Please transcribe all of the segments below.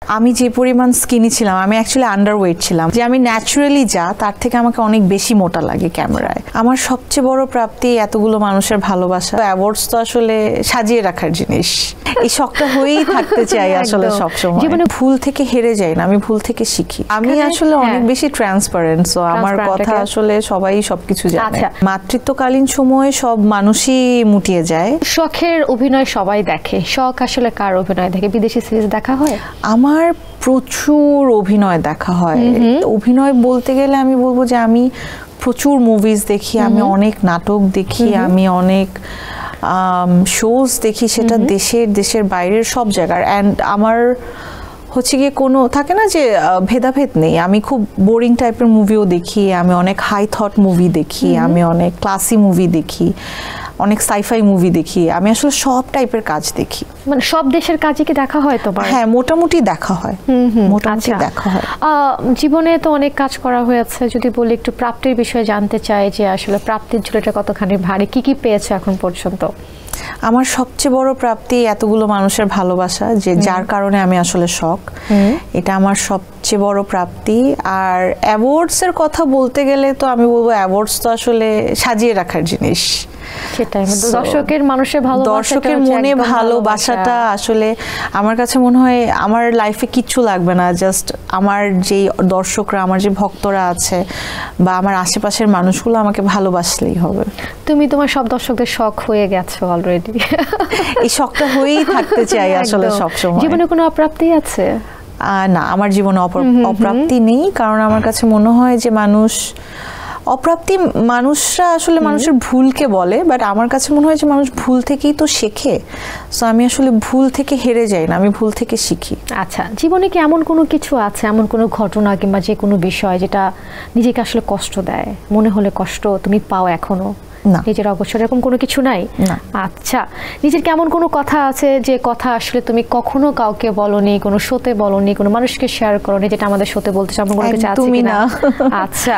আমি যে পরিমাণ স্কিনি ছিলাম, আমি অ্যাকচুয়ালি আন্ডারওয়েট ছিলাম, যে আমি ন্যাচারালি যা তার থেকে আমাকে অনেক বেশি মোটা লাগে ক্যামেরায়। আমার সবচেয়ে বড় প্রাপ্তি এতগুলো মানুষের ভালোবাসা। অ্যাওয়ার্ডস তো আসলে সাজিয়ে রাখার জিনিস, এই শখটা হয়েই থাকতে চাই আসলে সবসময়। জীবনে ভুল থেকে হেরে যাই না, আমি ভুল থেকে শিখি। আমি আসলে অনেক বেশি ট্রান্সপারেন্ট, সো আমার কথা আসলে সবাই সবকিছু জানে। মাতৃত্বকালীন সময়ে সব মানুষই মুটিয়ে যায়। শখের অভিনয় সবাই দেখে, শখ আসলে কার অভিনয় দেখে? বিদেশি সিরিজ দেখা হয়? আমার প্রচুর অভিনয় দেখা হয়। অভিনয় বলতে গেলে আমি বলবো যে আমি প্রচুর মুভিজ দেখি, আমি অনেক নাটক দেখি, আমি অনেক শোজ দেখি, সেটা দেশের বাইরের সব জায়গার। অ্যান্ড আমার হচ্ছে গিয়ে কোনো থাকে না যে ভেদাভেদ নেই। আমি খুব বোরিং টাইপের মুভিও দেখি, আমি অনেক হাই থট মুভি দেখি, আমি অনেক ক্লাসি মুভি দেখি, অনেক সাইফাই মুভি দেখি। আমি আসলে সব টাইপের কাজ দেখি। মানে সব দেশের কাজই কি দেখা হয় তোমার? হ্যাঁ, মোটামুটি দেখা হয়। মোটামুটি দেখা হয়। জীবনে তো অনেক কাজ করা হয়েছে, যদি বলি একটু প্রাপ্তির বিষয়ে জানতে চাই যে আসলে প্রাপ্তির ঝুলিটা কতখানি ভারী, কি কি পেয়েছে এখন পর্যন্ত? আমার সবচেয়ে বড় প্রাপ্তি এতগুলো মানুষের ভালোবাসা, যে যার কারণে আমি আসলে শখ, এটা আমার সবচেয়ে বড় প্রাপ্তি। আর অ্যাওয়ার্ডস এর কথা বলতে গেলে তো আমি বলবো অ্যাওয়ার্ডস তো আসলে সাজিয়ে রাখার জিনিস। সেটাই, দর্শকের মানুষের ভালোবাসা, দর্শকের মনে ভালোবাসাটা আসলে আমার কাছে মনে হয় আমার লাইফে কিচ্ছু লাগবে না, জাস্ট আমার যে দর্শকরা, আমার যে ভক্তরা আছে বা আমার আশেপাশের মানুষগুলো আমাকে ভালোবাসলেই হবে। তুমি তোমার সব দর্শকদের শখ হয়ে গেছো অলরেডি। এই শখটা হয়েই থাকতে চাই আসলে সবসময়। জীবনে কোনো অপ্রাপ্তি আছে? না, আমার জীবনে অপ্রাপ্তি নেই, কারণ আমার কাছে মনে হয় যে অপ্রাপ্তি মানুষরা আসলে মানুষের ভুলকে বলে, বাট আমার কাছে মনে হয় যে মানুষ ভুল থেকেই তো শেখে। সো আমি আসলে ভুল থেকে হেরে যাই না, আমি ভুল থেকে শিখি। আচ্ছা, জীবনে কি এমন কোনো কিছু আছে, এমন কোনো ঘটনা কিংবা যে কোনো বিষয় যেটা নিজেকে আসলে কষ্ট দেয়, মনে হলে কষ্ট তুমি পাও এখনো? না, নিজের অবসর এরকম কোনো কিছু নাই? আচ্ছা, নিজের কেমন কোনো কথা আছে যে কথা আসলে তুমি কখনো কাউকে বলনি, কোনো শোতে বলনি, কোনো মানুষকে শেয়ার করনি, যেটা আমাদের শোতে বলতে চাও? কোনো কিছু আছে কিনা? আচ্ছা,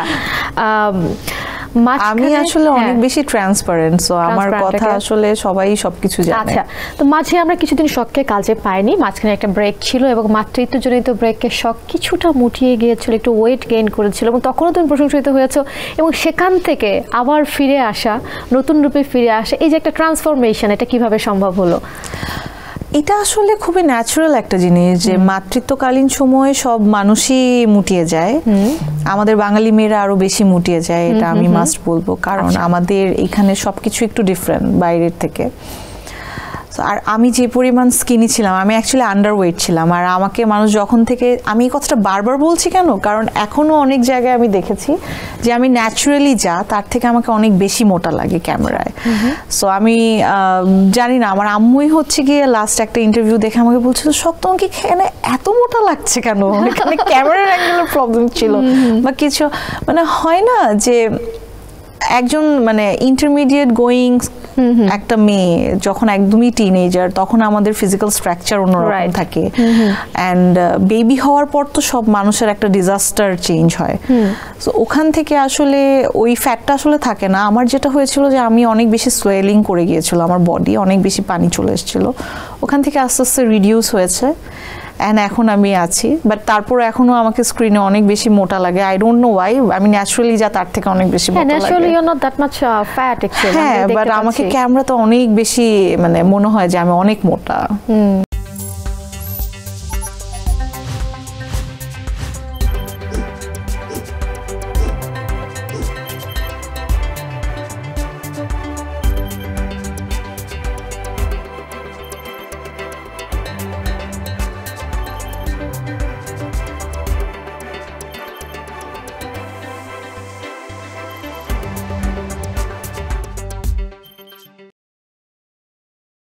আমি আসলে অনেক বেশি ট্রান্সপারেন্ট, সো আমার কথা আসলে সবাই সবকিছু জানে। আচ্ছা, তো মাঝে আমরা কিছুদিন শখকে কাজে পাইনি, মাঝখানে একটা ব্রেক ছিল এবং মাতৃত্বজনিত ব্রেকের শখ কিছুটা মুটিয়ে গিয়েছিল, একটু ওয়েট গেইন করেছিল এবং তখনও তুমি প্রশংসিত হয়েছো। এবং সেখান থেকে আবার ফিরে আসা, নতুন রূপে ফিরে আসা, এই যে একটা ট্রান্সফরমেশন, এটা কিভাবে সম্ভব হলো? এটা আসলে খুবই ন্যাচারাল একটা জিনিস, যে মাতৃত্বকালীন সময়ে সব মানুষই মুটিয়ে যায়। আমাদের বাঙালি মেয়েরা আরো বেশি মুটিয়ে যায়, এটা আমি মাস্ট বলবো, কারণ আমাদের এখানে সবকিছু একটু ডিফারেন্ট বাইরের থেকে। আর আমি যে পরিমাণ স্কিনি ছিলাম, আমি অ্যাকচুয়ালি আন্ডারওয়েট ছিলাম। আর আমাকে মানুষ যখন থেকে, আমি এই কথাটা বারবার বলছি কেন, কারণ এখনো অনেক জায়গায় আমি দেখেছি যে আমি ন্যাচারালি যা তার থেকে আমাকে অনেক বেশি মোটা লাগে ক্যামেরায়। সো আমি জানি না, আমার আম্মুই হচ্ছে গিয়ে লাস্ট একটা ইন্টারভিউ দেখে আমাকে বলছিল, সব তোমাকে এখানে এত মোটা লাগছে কেন? এখানে ক্যামেরার অ্যাঙ্গেলের প্রবলেম ছিল বা কিছু, মানে হয় না যে একজন মানে ইন্টারমিডিয়েট গোয়িং একটা মেয়ে যখন একদমই টিনেজার, তখন আমাদের ফিজিক্যাল স্ট্রাকচার অন্যরকম থাকে। অ্যান্ড বেবি হওয়ার পর তো সব মানুষের একটা ডিজাস্টার চেঞ্জ হয়। সো ওখান থেকে আসলে ওই ফ্যাটটা আসলে থাকে না। আমার যেটা হয়েছিল যে আমি অনেক বেশি সোয়েলিং করে গিয়েছিল, আমার বডি অনেক বেশি পানি চলে এসেছিল, ওখান থেকে আস্তে আস্তে রিডিউস হয়েছে। অ্যান্ড এখন আমি আছি, বাট তারপর এখনো আমাকে স্ক্রিনে অনেক বেশি মোটা লাগে। আই ডোন্ট নো ওয়াই, আমি ন্যাচারালি যা তার থেকে অনেক বেশি মোটা লাগে। Naturally you are not that much fat actually. হ্যাঁ, বাট আমাকে ক্যামেরা তো অনেক বেশি মানে মনে হয় যে আমি অনেক মোটা।